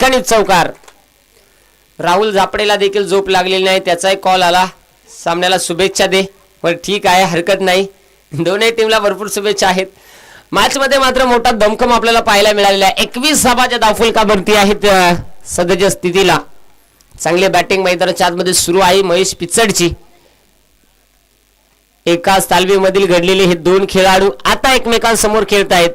खणित चौकार. राहुल झापडेला देखील झोप लागलेली नाही, त्याचाही कॉल आला. सामन्याला शुभेच्छा दे. पण ठीक आहे, हरकत नाही. दोन्ही टीमला भरपूर शुभेच्छा आहेत. मॅच मध्ये मात्र मोठा दमखम आपल्याला पाहायला मिळालेला आहे. 21 धावाच्या धावफलकावरती आहेत सध्याच्या स्थितीला. चांगली बॅटिंग मैदानाच्या आतमध्ये सुरू आहे महेश पिचडची. एकाच तालमीमधील घडलेले हे दोन खेळाडू आता एकमेकांसमोर खेळत आहेत.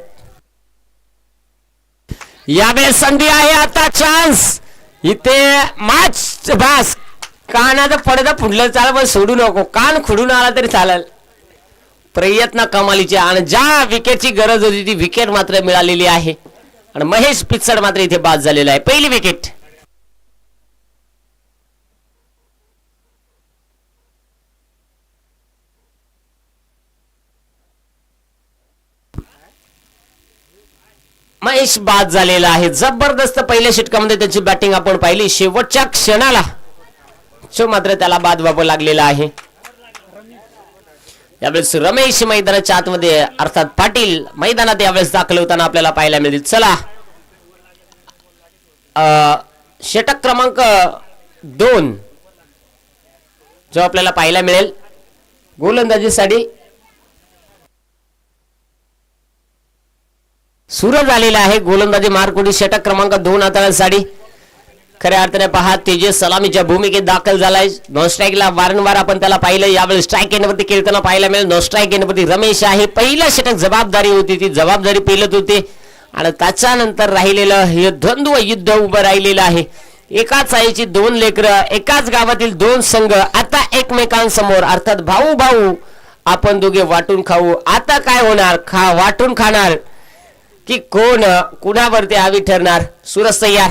यावेळेस संधी आहे, आता चान्स. इथे मॅच बास. कानाचा पडदा फुटलं चाल, पण सोडू नको. कान खुडून आला तरी चालेल. प्रयत्न कमालीचे आणि ज्या विकेटची गरज होती ती विकेट मात्र मिळालेली आहे. आणि महेश पिचड मात्र इथे बाद झालेला आहे. पहिली विकेट. महेश बाद झालेला आहे. जबरदस्त पहिल्या षटकामध्ये त्याची बॅटिंग आपण पाहिली. शेवटच्या क्षणाला मात्र त्याला बाद व्हावं लागलेला आहे. यावेळेस रमेश मैदानाच्या आतमध्ये अर्थात पाटील मैदानात यावेळेस दाखल होताना आपल्याला पाहायला मिळतील. चला, षटक क्रमांक 2 जो आपल्याला पाहायला मिळेल गोलंदाजीसाठी सूरज आलेला आहे. गोलंदाजी मार्कोडी षटक क्रमांक 2 हाताळण्यासाठी खऱ्या अर्थाने पहा तेजस सलामीच्या भूमिकेत दाखल झालाय. नॉन स्ट्राईकला वारंवार आपण त्याला पाहिलं. यावेळी स्ट्राईक एंडवरती खेळताना पाहायला मिळेल. नॉन स्ट्राईक एंडवरती रमेश आहे. पहिलं षटक जबाबदारी होती, ती जबाबदारी पेलत होते आणि त्याच्यानंतर राहिलेलं हे द्वंद्व युद्ध उभं राहिलेलं आहे. एकाच आईची 2 लेकरं, एकाच गावातील 2 संघ आता एकमेकांसमोर. अर्थात भाऊ भाऊ आपण दोघे वाटून खाऊ. आता काय होणार? वाटून खाणार की कोण कुणावरती हावी ठरणार? सूरज तयार.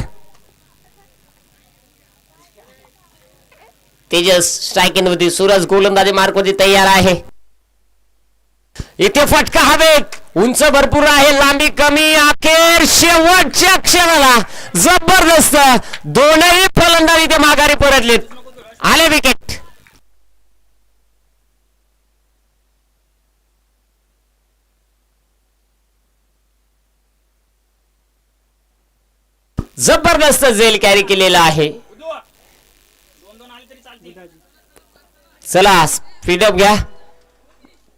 तेजस स्ट्राईक एंडवरती, सूरज गोलंदाजी मार्कवरती तयार आहे. इथे फटका हवेत, उंच भरपूर आहे, लांबी कमी. अखेर शेवटच्या क्षणाला जबरदस्त दोनही फलंदाज इथे माघारी परतलेत. आले विकेट. जबरदस्त झेल कॅरी केलेला आहे. चला स्पीडअप घ्या.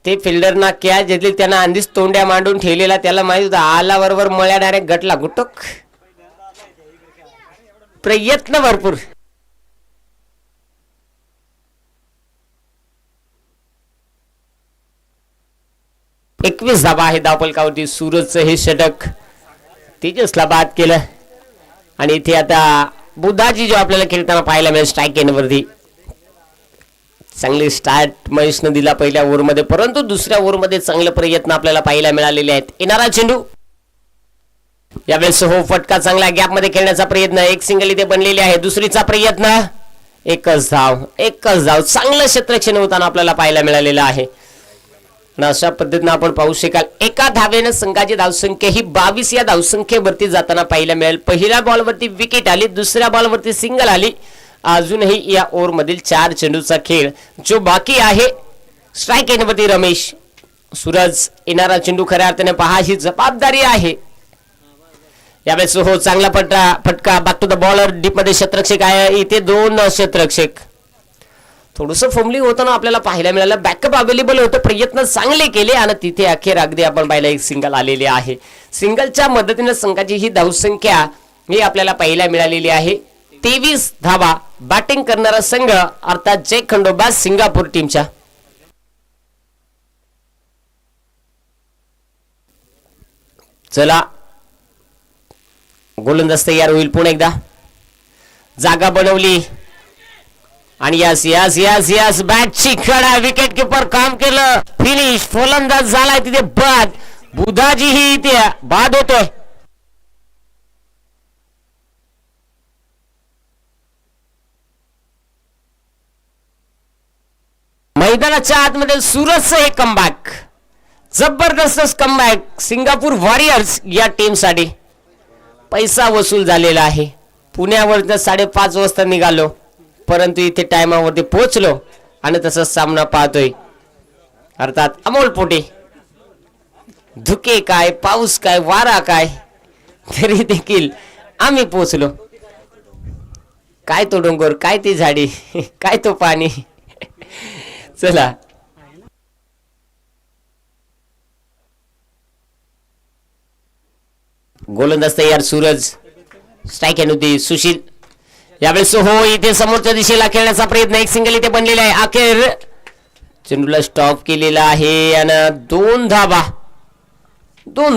ते फिल्डरना कॅच घेतली, त्यांना आधीच तोंड्या मांडून ठेवलेला. त्याला माहित होता आला बरोबर मळ्या डायरेक्ट गटला गुटक. प्रयत्न भरपूर. एकवीस धाबा आहे धावफलकावरती. सूरजचं हे षटक तेजसला बाद केलं. आणि इथे आता बुधाजी जो आपल्याला खेळताना पाहायला मिळेल स्ट्राईक एंडवरती. चांगली स्टार्ट महेशनं दिला पहिल्या ओव्हरमध्ये, परंतु दुसऱ्या ओव्हरमध्ये चांगले प्रयत्न आपल्याला पाहायला मिळालेले आहेत. येणारा चेंडू यावेळेस हो फटका. चांगला गॅप मध्ये खेळण्याचा प्रयत्न. एक सिंगल इथे बनलेली आहे. दुसरीचा प्रयत्न. एकच धाव. चांगलं क्षेत्ररक्षण होताना आपल्याला पाहायला मिळालेलं आहे. अशा पद्धतीने आपण पाहू शकाल एका धावेने संघाची धावसंख्या ही 22 या धावसंख्येवरती जाताना पाहायला मिळेल. पहिल्या बॉलवरती विकेट आली, दुसऱ्या बॉलवरती सिंगल आली. अजूनही या ओव्हर मधील 4 चेंडूचा खेळ जो बाकी आहे. स्ट्राईक एंडवरती रमेश. सूरज येणारा चेंडू खऱ्या अर्थाने पहा ही जबाबदारी आहे. यावेळेस हो चांगला फटका. Back to the bowler. Deep मध्ये क्षेत्ररक्षक आहे. इथे 2 क्षेत्ररक्षक. थोडस फॉर्मलिंग होताना आपल्याला पाहायला मिळालं. बॅकअप अवेलेबल होतं, प्रयत्न चांगले केले आणि तिथे अखेर अगदी आपण पाहिलं एक सिंगल आलेले आहे. सिंगलच्या मदतीने संघाची ही धावसंख्या ही आपल्याला पाहायला मिळालेली आहे. 23 धावा. बॅटिंग करणारा संघ अर्थात जय खंडोबा सिंगापूर टीमच्या. चला गोलंदाज तयार होईल. पुन्हा एकदा जागा बनवली आणि यस यस यस यस बॅटची कडा. विकेट किपर काम केलं. फिनिश. फलंदाज झालाय तिथे बाद. बुधाजी ही इथे बाद होतोय. मैदानाच्या आतमध्ये सूरजचं हे कमबॅक. जबरदस्त कमबॅक सिंगापूर वॉरियर्स या टीम साठी. पैसा वसूल झालेला आहे. पुण्यावर 5:30 वाजता निघालो, परंतु इथे टायमावरती पोहोचलो आणि तसंच सामना पाहतोय. अर्थात अमोल पोटे. धुके काय, पाऊस काय, वारा काय, तरी देखील आम्ही पोहोचलो. काय तो डोंगर, काय ती झाडी, काय तो पाणी. चला गोलंदाज तयार. सूरज स्ट्राईक होती. सुशील यावेळेस हो इथे समोरच्या दिशेला खेळण्याचा प्रयत्न. एक सिंगल इथे बनलेला आहे. अखेर चेंडूला स्टॉप केलेला आहे आणि दोन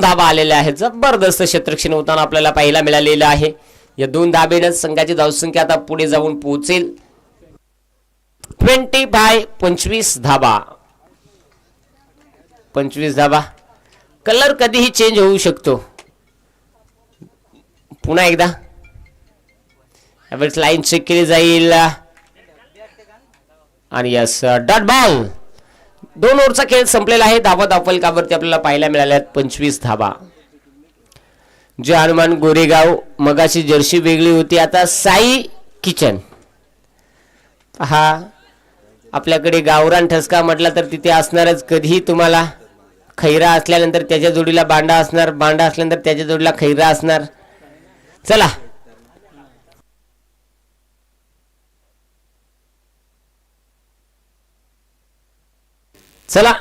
धाबा आलेल्या आहेत. जबरदस्त क्षेत्ररक्षण होताना आपल्याला पाहायला मिळालेलं आहे. या 2 धाबेनच संघाची धावसंख्या आता पुढे जाऊन पोहोचेल 25 धाबा. 25 धाबा. कलर कधीही चेंज होऊ शकतो. पुन्हा एकदा यावेळेस लाईन चेक केली जाईल आणि यस डॉट बॉल. 2 ओव्हरचा खेळ संपलेला आहे. धाबा धावफलकावरती आपल्याला पाहायला मिळाल्यात 25 धाबा. जे हनुमान गोरेगाव मगाची जर्सी वेगळी होती, आता साई किचन. हा आपल्याकडे गावरान ठसका म्हटला तर तिथे असणारच. कधीही तुम्हाला खैरा असल्यानंतर त्याच्या जोडीला बांडा असणार, बांडा असल्यानंतर त्याच्या जोडीला खैरा असणार. चला चला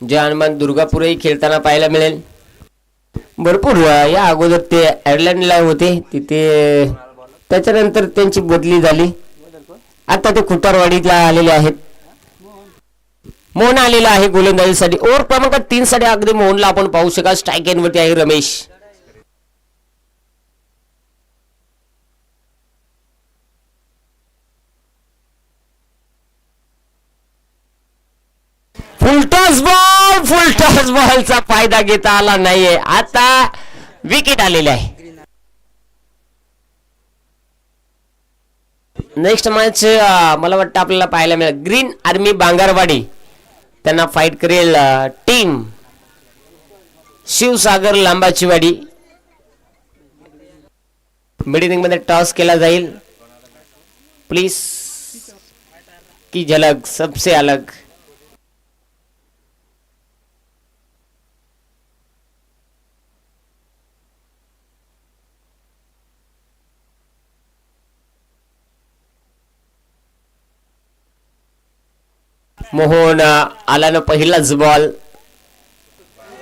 जे हनुमान दुर्गापूरही खेळताना पाहायला मिळेल. भरपूर या अगोदर ते आयर्लंडला होते तिथे, त्याच्यानंतर त्यांची बदली झाली. आता ते खुटारवाडीला आलेले आहेत. मोहन आलेला आहे गोलंदाजीसाठी. ओव्हर क्रमांक 3 साठी अगदी मोहनला आपण पाहू शकाल. स्ट्राईक एंडवरती आहे रमेश. फुलटॉस बॉलचा फायदा घेता आला नाहीये. आता विकेट आलेले आहे. नेक्स्ट मॅच मला वाटतं आपल्याला पाहायला मिळेल. ग्रीन आर्मी बांगारवाडी त्यांना फाईट करेल टीम शिवसागर लांबाचीवाडी. मिडिनिंग मध्ये टॉस केला जाईल. प्लीज की झलक सबसे अलग. मोहन आला ना पहिलाच बॉल.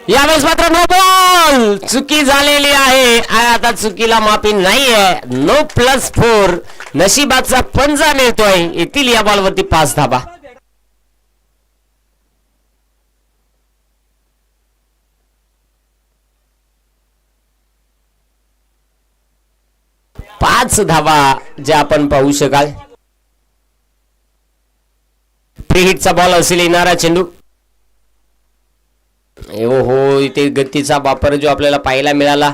यावेळेस मात्र नो बॉल. चुकी झालेली आहे. आता चुकीला माफी नाहीये. नो +4. नशिबाचा पंजा मिळतोय. येथील या बॉलवरती 5 धाबा. पाच धाबा जे आपण पाहू शकाल. हिटचा बॉल असेल येणारा चेंडू. हो इथे गतीचा वापर जो आपल्याला पाहायला मिळाला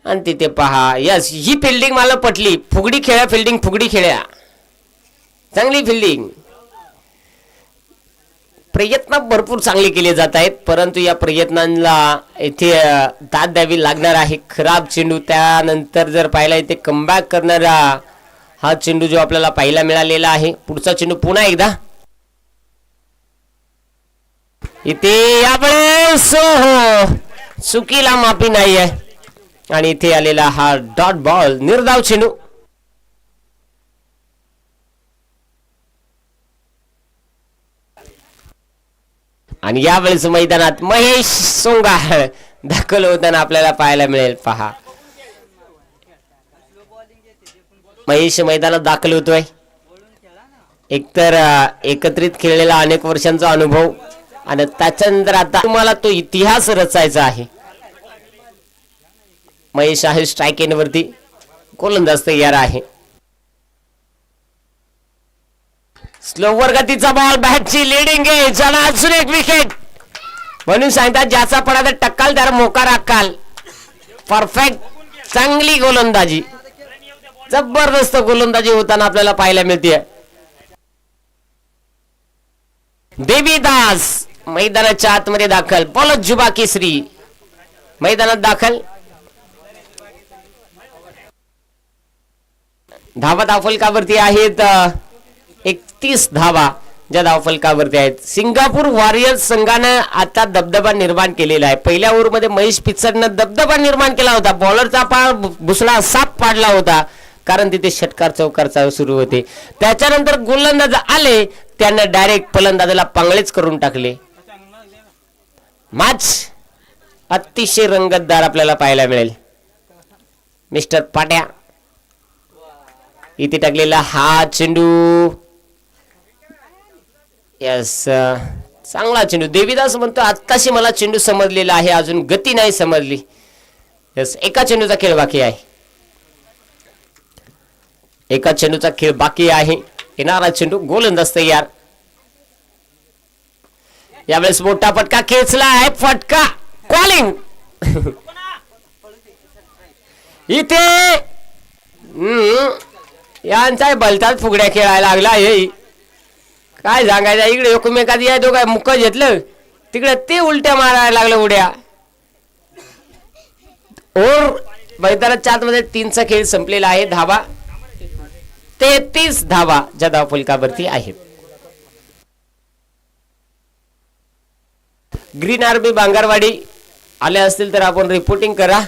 आणि तिथे पहा. यस ही फिल्डिंग मला पटली. फुगडी खेळा फिल्डिंग, फुगडी खेळा. चांगली फिल्डिंग. प्रयत्न भरपूर चांगले केले जात आहेत, परंतु या प्रयत्नांना इथे दाद द्यावी लागणार आहे. खराब चेंडू त्यानंतर जर पाहिला इथे कमबॅक करणारा हा चेंडू जो आपल्याला पाहायला मिळालेला आहे. पुढचा चेंडू पुन्हा एकदा इथे यावेळेस हो चुकीला माफी नाही आहे आणि इथे आलेला हा डॉट बॉल. निर्धाव चेंडू. आणि यावेळेस मैदानात महेश सोंगाळ दाखल होताना आपल्याला पाहायला मिळेल. पहा महेश मैदानात दाखल होतोय. एकतर एकत्रित खेळलेला अनेक वर्षांचा अनुभव आणि त्याच्यानंतर आता तुम्हाला तो इतिहास रचायचा आहे. महेश आहे स्ट्राईक एंड वरती. गोलंदाज तयार आहे. स्लोवर गतीचा बॉल. बॅटची लिडिंग आहे. चला अजून एक विकेट. म्हणून सांगतात ज्याचा पडा तर टक्काल त्याला मोकार अक्काल. परफेक्ट चांगली गोलंदाजी. जबरदस्त गोलंदाजी होताना आपल्याला पाहायला मिळते. देवीदास मैदानाच्या आतमध्ये दाखल. बॉल जुबा केसरी मैदानात दाखल. धावा दाफलकावरती आहेत 31 धावा. ज्या धावफलकावरती आहेत. सिंगापूर वॉरियर्स संघानं आता दबदबा निर्माण केलेला आहे. पहिल्या ओव्हरमध्ये महेश पिचडनं दबदबा निर्माण केला होता. बॉलरचा पाय भुसडा साप पाडला होता, कारण तिथे षटकार चौकार सुरू होते. त्याच्यानंतर गोलंदाज आले, त्यांना डायरेक्ट फलंदाजाला पांगळेच करून टाकले. मॅच अतिशय रंगतदार आपल्याला पाहायला मिळेल. मिस्टर पाट्या इथे टाकलेला हा चेंडू, यस चांगला चेंडू. देवीदास म्हणतो आत्ताशी मला चेंडू समजलेला आहे, अजून गती नाही समजली. यस, एका चेंडूचा खेळ बाकी आहे. एका चेंडूचा खेळ बाकी आहे. येणारा चेंडू, गोलंदाज तयार. यावेळेस मोठा फटका खेचला आहे. फटका कॉलिंग इथे यांचा भलताच फुगड्या खेळायला लागला. हे काय सांगायचं, इकडे एकमेकात या दोघं मुक घेतलं, तिकडे ते उलट्या मारायला लागलं उड्या. ओर मैदानाच्या आतमध्ये 3चा खेळ संपलेला आहे. धावा 33 धावा ज्या धावफलकावरती आहेत. ग्रीन आर्मी बांगरवाडी आले असतील तर आपण रिपोर्टिंग करा.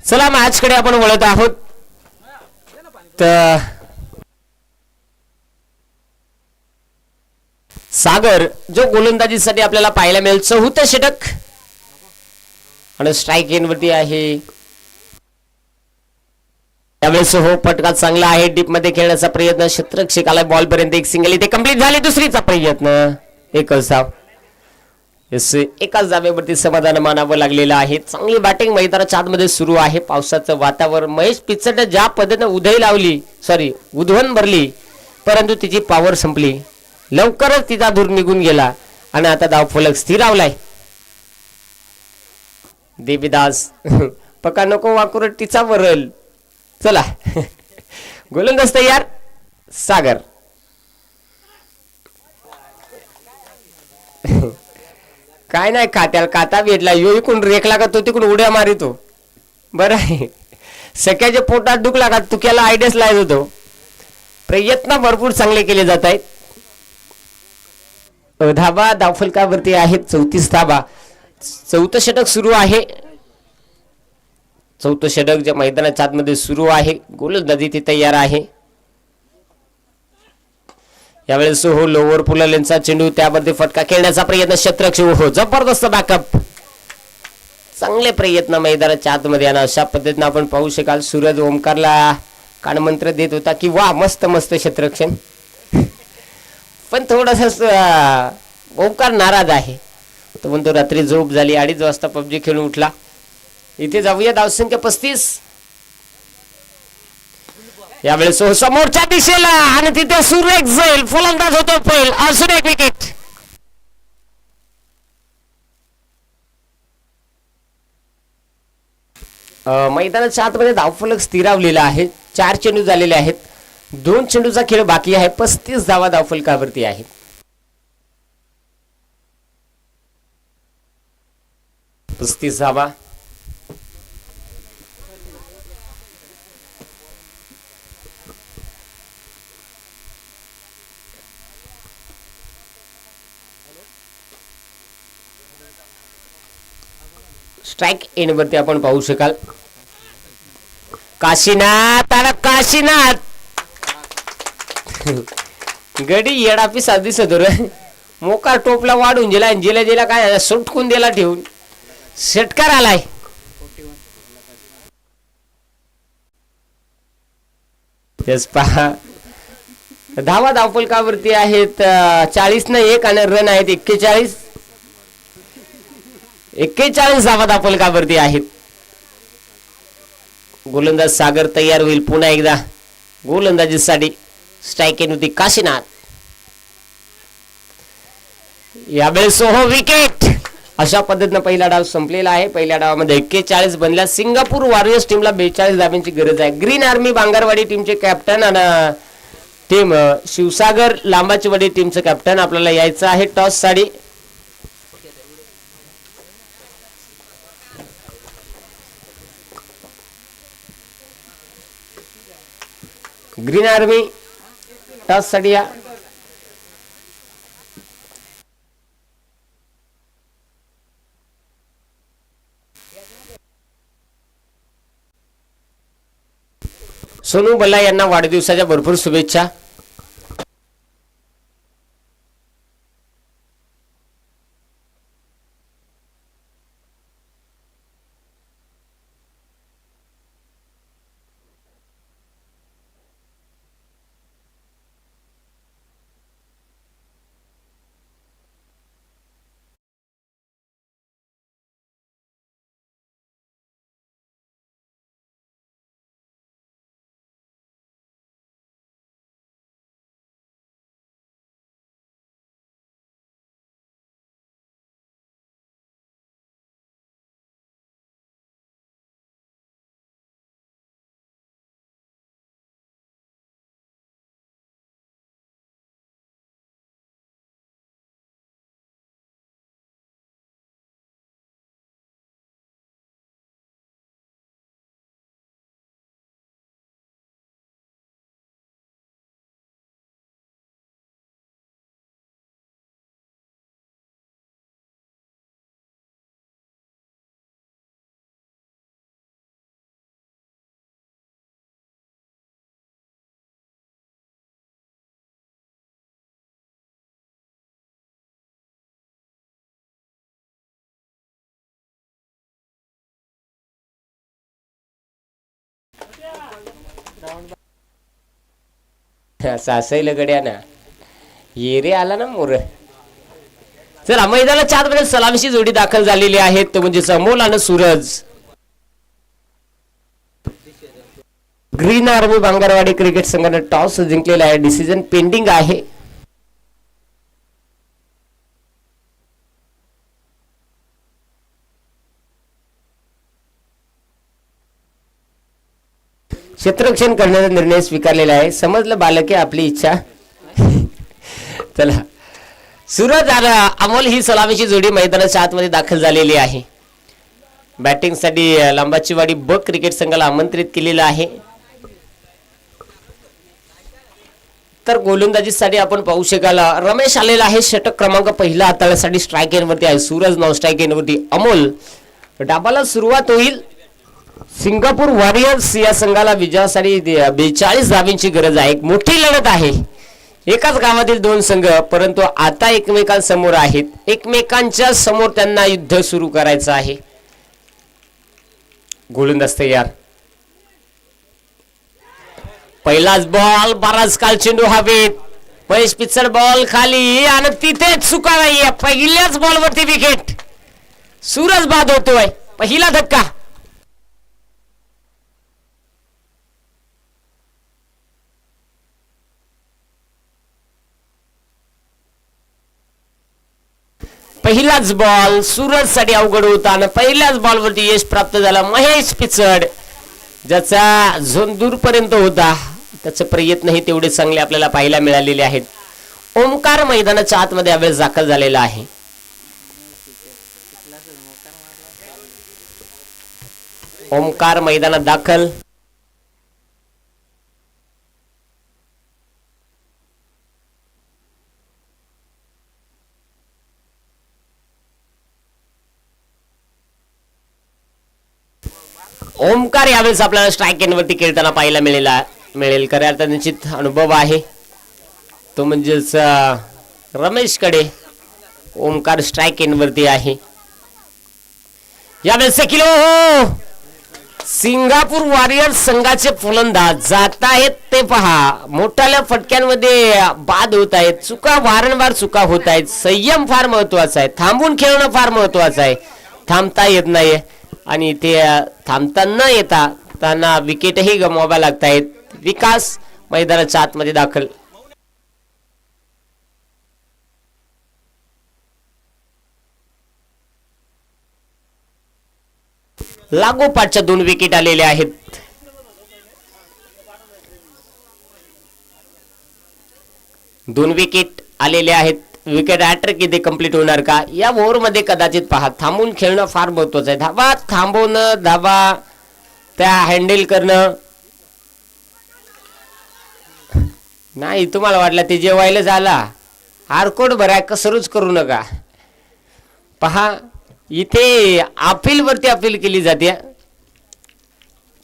चला मॅचकडे आपण वळत आहोत. तर सागर जो गोलंदाजीसाठी आपल्याला पाहायला मिळेल, 4थं षटक आणि स्ट्राईक एंडवरती आहे. त्यावेळेस हो फटका चांगला आहे. डीप मध्ये खेळण्याचा प्रयत्न, क्षेत्ररक्षकाला बॉल पर्यंत एक सिंगल इथे कंप्लीट झाली. दुसरीचा प्रयत्न, एकच धाव. एकाच जागेवरती समाधान मानावं लागलेलं आहे. चांगली बॅटिंग मैदानाच्या आतमध्ये सुरू आहे. पावसाचं वातावरण. महेश पिचडने ज्या पद्धतीने उधवन भरली, परंतु तिची पॉवर संपली. लवकरच तिचा दूर निघून गेला आणि आता धावफलक स्थिरावलाय. देवीदास पका नको वाकुर टिचा वरल. चला गोलंदाज तयार. सागर काय नाही, खात्याला काता भेटला. यो इकडून रेखला का तो तिकडून उड्या मारितो. बरं आहे, सख्याच्या पोटात दुखला का तुक्याला आयडियाच लावत होतो. प्रयत्न भरपूर चांगले केले जात आहेत. धाबा धावफलकावरती आहेत 34 धाबा. 4थं षटक सुरू आहे. 4थं षटक ज्या मैदानाच्या आतमध्ये सुरू आहे. गोलंदाजी ती तयार आहे. यावेळेस हो लोवर पुलालेंचा चेंडू, त्यामध्ये फटका खेळण्याचा प्रयत्न. क्षेत्ररक्षक हो जबरदस्त बॅकअप. चांगले प्रयत्न मैदानाच्या आतमध्ये. आणि अशा पद्धतीने आपण पाहू शकाल सूरज ओमकारला कानमंत्र देत होता की वा मस्त मस्त क्षेत्ररक्षण. पण थोडासा ओमकार नाराज आहे. तो म्हणतो रात्री झोप झाली, 2:30 वाजता पबजी खेळून उठला. इथे जाऊया धावसंख्या 35. यावेळेस समोरच्या दिशेला आणि तिथे सुरेख जाईल. फलंदाज होतो पहिल. अजून एक विकेट. मैदानाच्या आतमध्ये धावफलक स्थिरावलेला आहे. 4 चेंडू झालेले आहेत. 2 चेंडूचा खेळ बाकी आहे. 35 धावा धावफलकावरती आहेत. पस्तीस धावा. स्ट्राइक एंडवरती आपण पाहू शकाल काशीनाथ आणि काशीनाथ गडी येडापी साधी सदर मोकार टोपला वाढून गेला. जिला जिला काय सुटकून दिला ठेवून षटकार आलाय. यस पहा धावा धावफलकावरती आहेत 40-1 आणि रन आहेत 41. 41 धावा धावफलकावरती आहेत. गोलंदाज सागर तयार होईल पुन्हा एकदा गोलंदाजीसाठी. स्ट्राईक होती काशीनाथ. यावेळेस हो विकेट. अशा पद्धतीनं पहिला डाव संपलेला आहे. पहिल्या डावामध्ये 41 बनल्या. सिंगापूर वॉरियर्स टीमला 42 धाब्यांची गरज आहे. ग्रीन आर्मी बांगरवाडी टीमचे कॅप्टन आणि टीम शिवसागर लांबाचीवाडी टीमचं कॅप्टन आपल्याला यायचं आहे टॉस साठी. ग्रीन आर्मी टॉस साठी या. सोनू बल्ला यांना वाढदिवसाच्या भरपूर शुभेच्छा. सासैल गड्या ना ये रे आला ना मोर. चला मैदानाच्या आतमध्ये सलामीची जोडी दाखल झालेली आहे तो म्हणजे अमोल आणि Suraj. Green army Bangarwadi cricket संघाने टॉस जिंकलेला आहे. डिसिजन पेंडिंग आहे. क्षेत्ररक्षण करण्याचा निर्णय स्वीकारलेला आहे. समजलं बालके आपली इच्छा. चला सूरज आणि अमोल ही सलामीची जोडी मैदानाच्या आतमध्ये दाखल झालेली आहे. बॅटिंग साठी लांबाचीवाडी ब क्रिकेट संघाला आमंत्रित केलेलं आहे. तर गोलंदाजीसाठी आपण पाहू शकाल रमेश आलेला आहे. षटक क्रमांक पहिला हाताळण्यासाठी स्ट्राईक एंडवरती आहे. सूरज नाव स्ट्राईक एंडवरती. अमोल डाबाला सुरुवात होईल. सिंगापूर वॉरियर्स या संघाला विजयासाठी 42 धाब्यांची गरज आहे. एक मोठी लढत आहे. एकाच गावातील दोन संघ परंतु आता एकमेकांसमोर आहेत. एकमेकांच्या समोर त्यांना युद्ध सुरू करायचं आहे. गोलंदाज तयार. पहिलाच बॉल बराच काल चेंडू हवेत. महेश पिचड बॉल खाली आणि तिथेच चुका नाहीये. पहिल्याच बॉलवरती विकेट. सूरज बाद होतोय. पहिला धक्का. पहिलाच बॉल सूरज साठी अवघड होता आणि पहिल्याच बॉलवरती यश प्राप्त झाला. महेश पिचड ज्याचा झोन दूरपर्यंत होता त्याचे प्रयत्न हे तेवढे चांगले आपल्याला पाहायला मिळालेले आहेत. ओमकार मैदानाच्या आतमध्ये यावेळेस दाखल झालेला आहे. ओमकार मैदानात दाखल. ओमकार यावेळेस आपल्याला स्ट्राईक एंडवरती खेळताना पाहायला मिळेल. खऱ्या अर्थात निश्चित अनुभव आहे तो म्हणजेच रमेश कडे. ओमकार स्ट्राईक एंडवरती आहे. यावेळेस सिंगापूर वॉरियर्स संघाचे फलंदाज जात आहेत ते पहा. मोठ्या फटक्यांमध्ये बाद होत आहेत. चुका वारंवार चुका होत आहेत. संयम फार महत्वाचा आहे. थांबून खेळणं फार महत्वाचं आहे. थांबता येत नाही आणि ते थांबता न येता त्यांना विकेटही गमवाव्या लागत आहेत. विकास मैदानाच्या आतमध्ये दाखल. लागोपाठच्या 2 विकेट आलेल्या आहेत. दोन विकेट आलेले आहेत. विकेट हॅट्रिक किती कंप्लीट होणार का या ओव्हर मध्ये कदाचित पहा. थांबून खेळणं फार महत्वाचं आहे. धाबा थांबवणं, धाबा त्या हँडल करणं नाही. तुम्हाला वाटलं ते जेवायला झाला आरकोड भराय कसरूच करू नका. पहा इथे अपील वरती अपील केली जाते.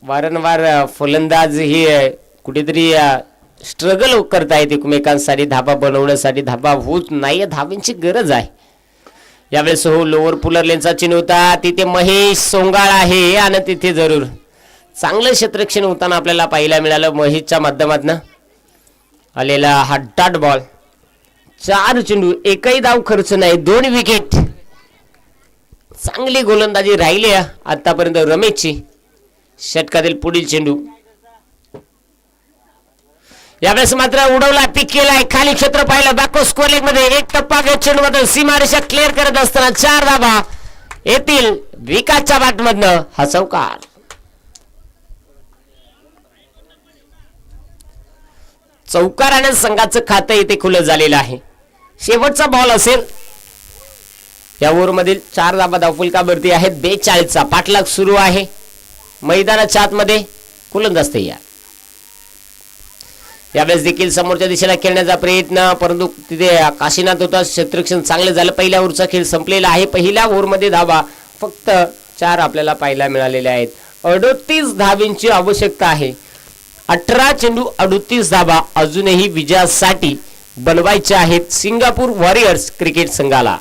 वारंवार फलंदाज हे कुठेतरी स्ट्रगल करतायत एकमेकांसाठी. धाबा बनवण्यासाठी धाबा होत नाही. धाब्यांची गरज आहे. यावेळेस हो लोअर पुलर लेनचा चिन्ह होता. तिथे महेश सोंगाळ आहे आणि तिथे जरूर चांगलं क्षेत्ररक्षण होताना आपल्याला पाहायला मिळालं. महेशच्या माध्यमातून आलेला हा डॉट बॉल. 4 चेंडू, एकही धाव खर्च नाही, 2 विकेट. चांगली गोलंदाजी राहिली आतापर्यंत रमेशची. षटकातील पुढील चेंडू यावेळेस मात्र उडवला, पिक केलाय, खाली क्षेत्र पाहिलं. बॅको स्कोअर लेग मध्ये एक टप्पा घेत चेंडू मध्ये सीमारेषा क्लिअर करत असताना 4 धावा येतील विकासच्या बॅटमधनं. हा चौकार. चौकाराने संघाचं खातं इथे खुलं झालेलं आहे. शेवटचा बॉल असेल या ओव्हर मधील. 4 धाबा धावफलकावरती आहेत. 42चा पाठलाग सुरू आहे मैदानाच्या आतमध्ये. गोलंदाज तयार. यावेळेस देखील समोरच्या दिशेला खेळण्याचा प्रयत्न, परंतु तिथे काशीनाथ होता. क्षेत्ररक्षण चांगलं झालं. पहिल्या ओव्हरचा खेळ संपलेला आहे. पहिल्या ओव्हर मध्ये धाबा फक्त 4 आपल्याला पाहायला मिळालेले आहेत. 38 धावांची आवश्यकता आहे. 18 चेंडू 38 धाबा अजूनही विजयासाठी बनवायचे आहेत सिंगापूर वॉरियर्स क्रिकेट संघाला.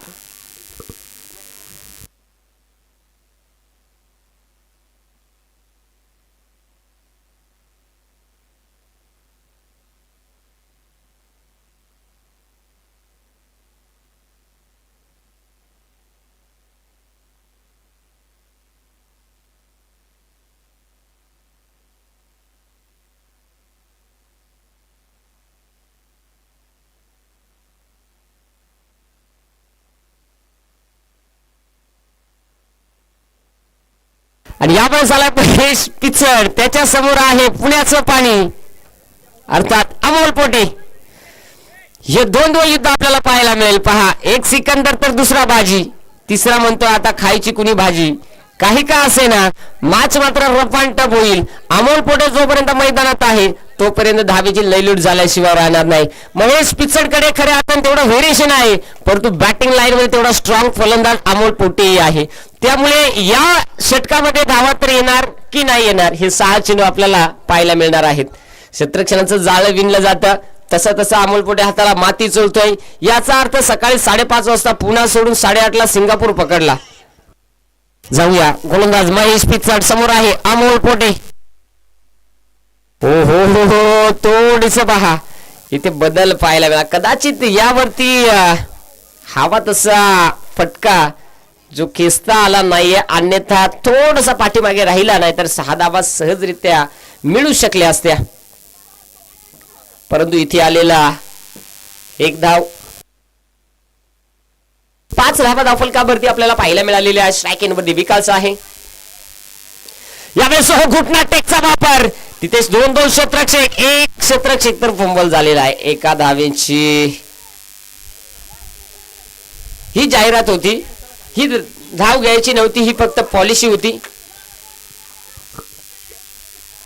आणि यावेळेस आला महेश पिचड. त्याच्या समोर आहे पुण्याचं पाणी अर्थात अमोल पोटे. हे 2 युद्ध आपल्याला पाहायला मिळेल. पहा, एक सिकंदर तर दुसरा बाजी. तिसरा म्हणतो आता खायची कुणी भाजी. काही का असे ना मॅच मात्र रफ अँड टफ होईल. अमोल पोटे जोपर्यंत मैदानात आहे तोपर्यंत धावेची लयलूट झाल्याशिवाय राहणार नाही. महेश पिचडकडे खरे आपण तेवढं व्हेरिएशन आहे, परंतु बॅटिंग लाईन मध्ये तेवढा स्ट्रॉंग फलंदाज अमोल पोटेही आहे. त्यामुळे या षटकामध्ये धावा तर येणार की नाही येणार हे 6 चेंडू आपल्याला पाहायला मिळणार आहेत. क्षेत्ररक्षणाचं जाळं विणलं जातं. तसं तसं अमोल पोटे हाताला माती चोळतोय. याचा अर्थ सकाळी 5:30 वाजता पुन्हा सोडून 8:30ला सिंगापूर पकडला. जाऊया. गोलंदाज महेश पिचड समोर आहे अमोल पोटे. हो हो हो हो थोडीस पहा इथे बदल पाहायला मिळाला. कदाचित यावरती हवा तसा फटका जो खेचता आला नाहीये, अन्यथा थोडासा पाठीमागे राहिला नाही तर 6 धावा सहजरित्या मिळू शकल्या असत्या. परंतु इथे आलेला 1 धाव. 5 धावा धावफलकावरती आपल्याला पाहायला मिळालेल्या आहे. स्ट्राईक एंडवरती विकास आहे. यावेळेस हो घुटना टेकचा वापर. तिथेच 2 क्षेत्ररक्षक, एक क्षेत्ररक्षक तर फंबल झालेला आहे. एका धावेची ही जाहिरात होती. ही धाव घ्यायची नव्हती, ही फक्त पॉलिसी होती.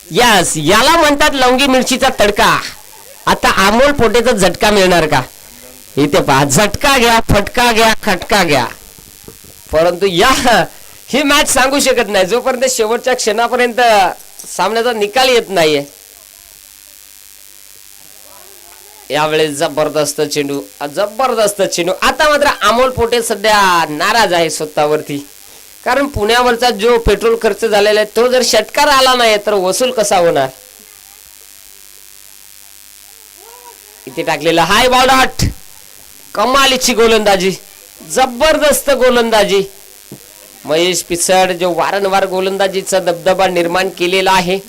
यस, याला म्हणतात लवंगी मिरचीचा तडका. आता अमोल पोटेचा झटका मिळणार का? इथे पहा, झटका घ्या, फटका घ्या, खटका घ्या. परंतु ही मॅच सांगू शकत नाही जोपर्यंत शेवटच्या क्षणापर्यंत सामन्याचा निकाल येत नाहीये. यावेळेस जबरदस्त चेंडू, जबरदस्त चेंडू. आता मात्र अमोल पोटे सध्या नाराज आहे स्वतःवरती. कारण पुण्यावरचा जो पेट्रोल खर्च झालेला आहे तो जर षटकार आला नाही तर वसूल कसा होणार. इथे टाकलेला हाय बॉल डॉट, कमालीची गोलंदाजी, जबरदस्त गोलंदाजी. महेश पिचड जो वारंवार गोलंदाजीचा दबदबा निर्माण केलेला आहे.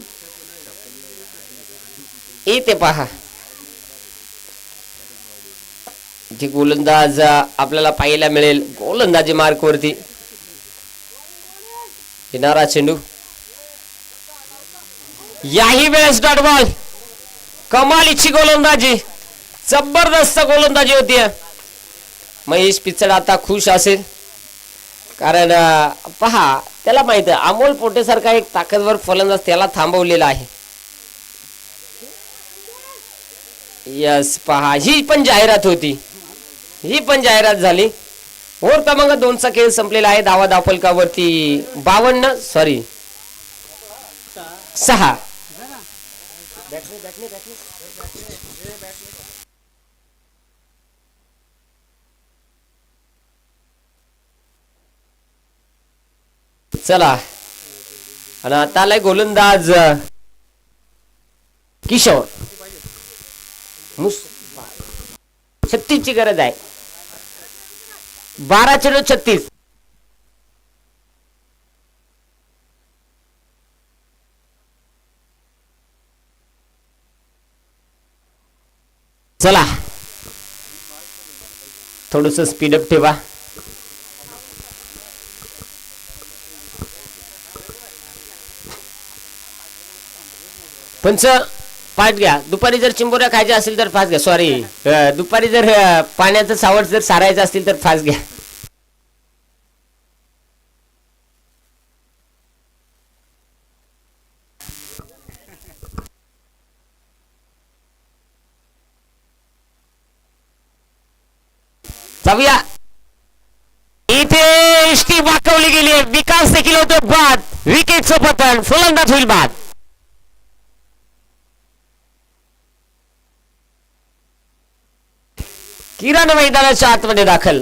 इथे पहा जे गोलंदाज आपल्याला पाहायला मिळेल गोलंदाजी मार्क वरती. येणारा चेंडू, याही वेळेस डॉट बॉल, कमालीची गोलंदाजी, जबरदस्त गोलंदाजी होती. महेश पिचड आता खुश असेल कारण पहा त्याला माहित आहे अमोल पोटे सारखा एक ताकदवर फलंदाज त्याला थांबवलेला आहे. यस पहा ही पण जाहिरात होती, ही पण जाहिरात झाली. ओव्हर क्रमांक 2चा खेळ संपलेला आहे. धावा धावफलकावरती 6. चला आणि आता आलाय गोलंदाज किशोर. 36 ची गरज आहे. 12 चेंडू 36. चला थोडस स्पीडअप ठेवा. पंच पाठ घ्या. दुपारी जर चिंबोऱ्या खायच्या असतील तर फास्ट घ्या. सॉरी, दुपारी जर पाण्याचं सावट जर सारायचं असतील तर फास्ट घ्या. जाऊया. इथे इष्टी वाकवली गेली. विकास देखील होतो बाद. विकेटचं पतन, फलंदाज होईल बाद. किरण मैदानाच्या आतमध्ये दाखल.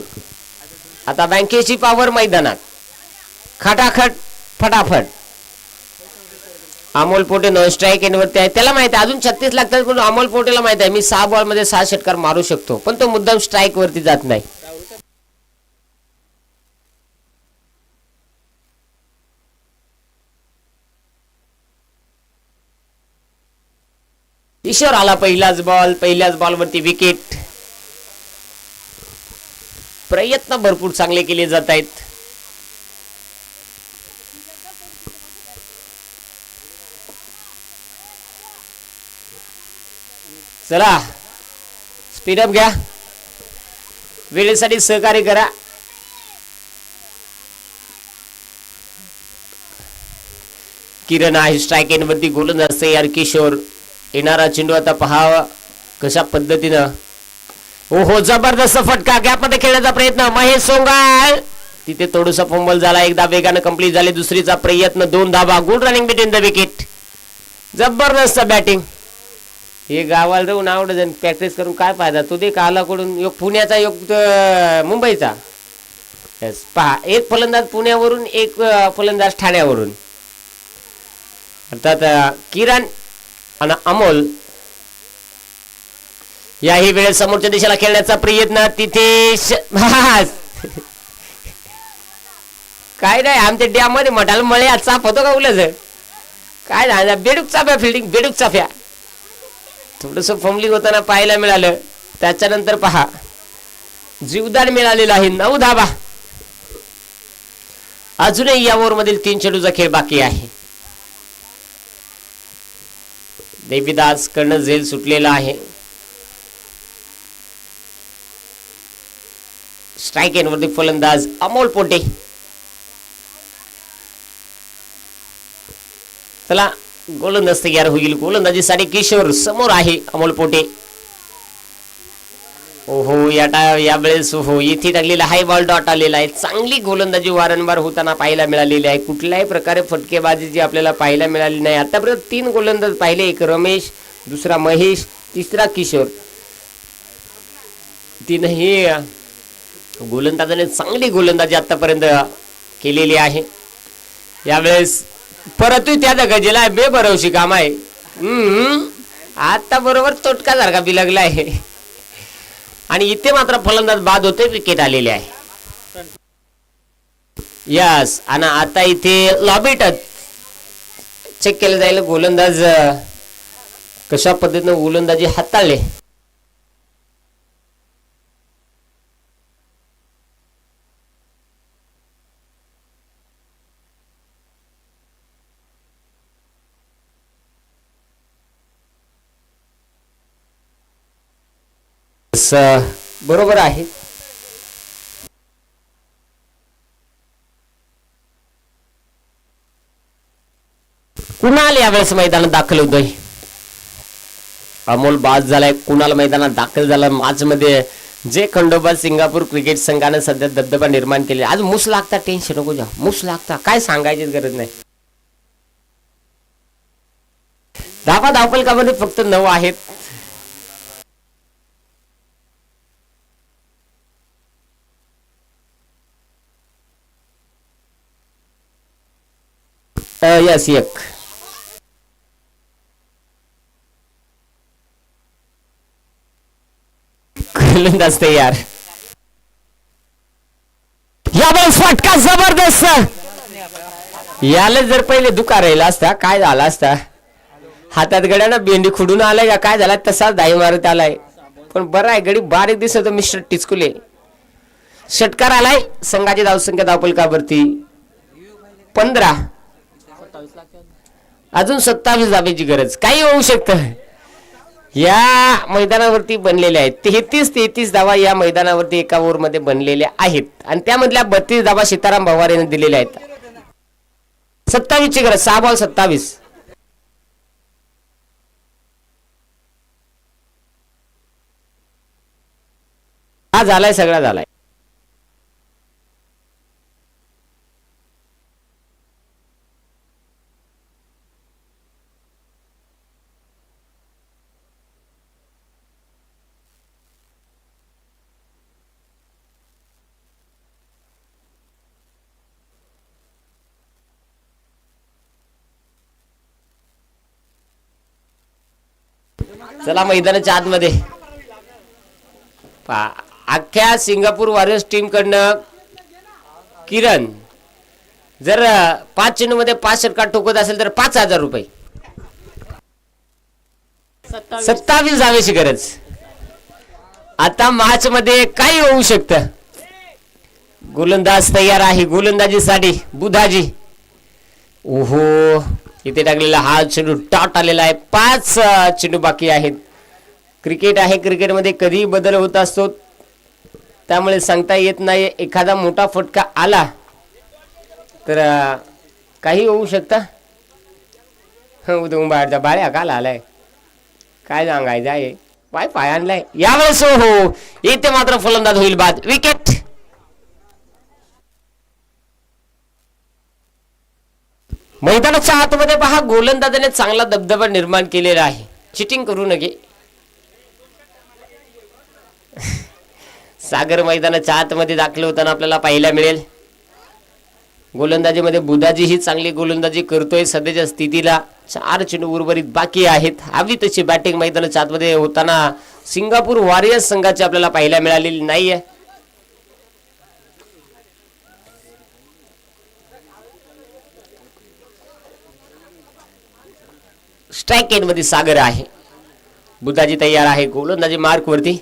आता बँकेची पॉवर मैदानात. खटाखट फटाफट. अमोल पोटे नो स्ट्राईक एंडवरती आहे. त्याला माहिती आहे अजून 36 लागतात पण अमोल पोटेला माहिती आहे मी 6 बॉल मध्ये 6 षटकार मारू शकतो, पण तो मुद्दाम स्ट्राईक वरती जात नाही. ईश्वर आला पहिल्याच बॉलवरती विकेट. प्रयत्न भरपूर चांगले केले जात आहेत. चला स्पीडअप घ्या. वेळेसाठी सहकार्य करा. किरण आहे स्ट्राईक एंडवरती. गोलंदाज तयार किशोर. येणारा चेंडू आता पहावा कशा पद्धतीनं. ओहो जबरदस्त फटका. गॅप मध्ये खेळण्याचा प्रयत्न. महेश सोंगाळ तिथे थोडंसं फंबल झाला. एकदा वेगानं कंप्लीट झाले. दुसरीचा प्रयत्न. 2 धावा. Good running between the wicket. जबरदस्त बॅटिंग. हे गावाला जाऊन आवडत प्रॅक्टिस करून काय फायदा. तो दे कालाकडून योग पुण्याचा योग मुंबईचा. यस पहा एक फलंदाज पुण्यावरून एक फलंदाज ठाण्यावरून. अर्थात किरण आणि अमोल याही वेळेस समोरच्या दिशेला खेळण्याचा प्रयत्न. तिथे काय नाही आमच्या डॅम मध्ये मटाल मळे चाप होतो का उलच. काय झालं बेडूक चाफ्या फिल्डिंग बेडूक चाफ्या. थोडस फंबलिंग होताना पाहायला मिळालं. त्याच्यानंतर पहा जीवदान मिळालेला आहे. 9 धावा. अजूनही या ओव्हर मधील 3 चेंडूचा खेळ बाकी आहे. देवीदास कडनं झेल सुटलेला आहे. स्ट्राईक एंडवरती फलंदाज अमोल पोटे. चला गोलंदाज तयार होईल. गोलंदाजीसाठी किशोर समोर आहे. अमोल पोटे. ओहो या वेळेस हो इथे टाकलेला हाय बॉल डॉट आलेला आहे. चांगली गोलंदाजी वारंवार होताना पाहायला मिळालेली आहे. कुठल्याही प्रकारे फटकेबाजी आपल्याला पाहायला मिळाली नाही. आतापर्यंत 3 गोलंदाज पाहिले. एक रमेश, दुसरा महेश, तिसरा किशोर. तीनही गोलंदाजाने चांगली गोलंदाजी आतापर्यंत केलेली आहे. यावेळेस परत त्या गजेला बेभरवशी काम आहे. आता बरोबर तोटका सारखा बिलगला आहे आणि इथे मात्र फलंदाज बाद होते. विकेट आलेले आहे. यस, आणि आता इथे लॉबी टच चेक केलं जाईल. गोलंदाज कशा पद्धतीने गोलंदाजी हाताळले. बरोबर आहे. कुणाल यावेळेस मैदानात दाखल होतोय. अमोल बाद झालाय. कुणाल मैदानात दाखल झाला. मॅच मध्ये जे खंडोबा सिंगापूर क्रिकेट संघाने सध्या दबदबा निर्माण केले. आज मुस लागता, टेन्शन नको जा, मुस लागता, काय सांगायची गरज नाही. धावफलकामध्ये फक्त 9 आहेत. यस, एक गोलंदाज तयार. यावेळेस फटका जबरदस्त. याला जर पहिले दुखा राहिला असता काय झाला असता. हातात गड्यानं बेंडी खुडून आलाय का काय झाला, तसाच दाई मारत आलाय. पण बरं आहे, गडी बारीक दिसत मिस्टर टिचकुले. षटकार आलाय. संघाची धावसंख्या धावफलकावरती 15. अजून 27 धाब्याची गरज. काही होऊ शकतं. या मैदानावरती बनलेल्या आहेत 33 धावा या मैदानावरती एका ओव्हर मध्ये बनलेल्या आहेत आणि त्यामधल्या 32 धावा सीताराम भवारेने दिलेल्या आहेत. 27 ची गरज. 6 बॉल 27. हा झालाय, सगळा झालाय. चला मैदानाच्या आतमध्ये. अख्ख्या सिंगापूर वॉरियर्स टीम कडनं किरण जर 5 चेंडू मध्ये 5 षटकार ठोकत असेल तर 5,000 रुपये. 27 धावेची गरज. आता मॅच मध्ये काही होऊ शकतं. गोलंदाज तयार आहे गोलंदाजीसाठी. बुधाजी. ओहो, इथे टाकलेला हा चेंडू टॉट आलेला आहे. 5 चेंडू बाकी आहेत. क्रिकेट आहे, क्रिकेटमध्ये कधीही बदल होत असतो, त्यामुळे सांगता येत नाही. एखादा मोठा फटका आला तर काही होऊ शकतं. बाहेरचा बाळ्या काल आलाय, काय सांगायचं आहे. पाय आणलाय यावेळेस. हो, इथे मात्र फलंदाज होईल बाद. विकेट. मैदानाच्या आतमध्ये पहा, गोलंदाजाने चांगला दबदबा निर्माण केलेला आहे. चिटिंग करू नये. सागर मैदानाच्या आतमध्ये दाखल होताना आपल्याला पाहायला मिळेल. गोलंदाजीमध्ये बुधाजी ही चांगली गोलंदाजी करतोय. सध्याच्या स्थितीला 4 चेंडू उर्वरित बाकी आहेत. हवी तशी बॅटिंग मैदानाच्या आतमध्ये होताना सिंगापूर वॉरियर्स संघाची आपल्याला पाहायला मिळालेली नाहीये. स्ट्राइक एंड मध्ये सागर आहे. बुधाजी तयार आहे गोलंदाजी मार्क वरती.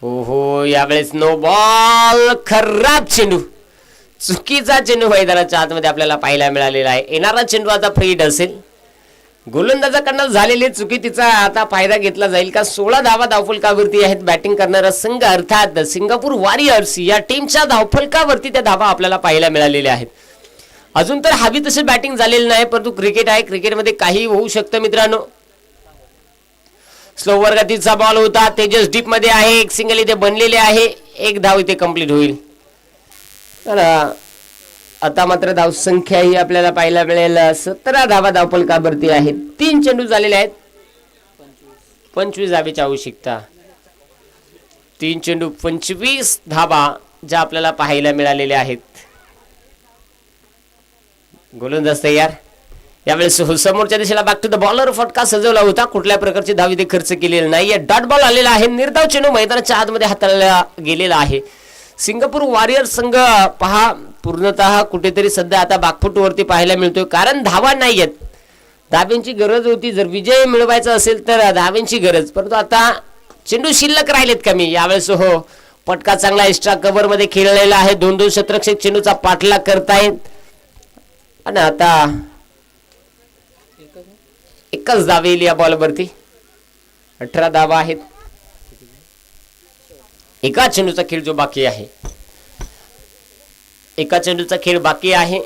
हो, यावेळेस नो बॉल. खराब चेंडू, चुकीचा चेंडू मैदानाच्या आतमध्ये आपल्याला पाहायला मिळालेला आहे. येणारा चेंडू आता फ्रीड असेल. गोलंदाजाकडनं झालेली चुकी तिचा आता फायदा घेतला जाईल का. 16 धावा धावफलकावरती आहेत. बॅटिंग करणारा संघ अर्थात सिंगापूर वॉरियर्स या टीमच्या धावफलकावरती त्या धावा आपल्याला पाहायला मिळालेल्या आहेत. अजून तर हवी तशी बॅटिंग झालेली नाही, परंतु क्रिकेट आहे, क्रिकेटमध्ये काही होऊ शकतं मित्रांनो. स्लोवर गतीचा बॉल होता. तेजस डीप मध्ये आहे. एक सिंगल इथे बनलेले आहे. 1 धाव इथे कंप्लीट होईल. तर आता मात्र धाव संख्या ही आपल्याला पाहायला मिळेल 17 धावा धावफलकावरती आहेत. 3 चेंडू झालेले आहेत. 25 धावेची आवश्यकता. 3 चेंडू 25 धाबा ज्या आपल्याला पाहायला मिळालेल्या आहेत. गोलंदाज तयार. यावेळेस समोरच्या दिशेला बॅक टू द बॉलर फटका सजवला होता. कुठल्या प्रकारची धाव इथे खर्च केलेली नाहीये. डॉट बॉल आलेला आहे. निर्धाव चेंडू मैदानाच्या आतमध्ये हाताळला गेलेला आहे. सिंगापूर वॉरियर संघ पहा पूर्णतः कुठेतरी सध्या आता बाकफुटवरती पाहायला मिळतोय, कारण धावा नाहीयेत. धाब्यांची गरज होती. जर विजय मिळवायचा असेल तर धाब्यांची गरज, परंतु आता चेंडू शिल्लक राहिलेत कमी. यावेळेस हो पटका चांगला एक्स्ट्रा कव्हर मध्ये खेळलेला आहे. 2-2 शतरक्षक चेंडूचा पाठलाग करतायत आणि आता एकच धाव येईल या बॉलवरती. 18 धावा आहेत. एका चेंडूचा खेळ जो बाकी आहे, एका चेंडूचा खेळ बाकी आहे.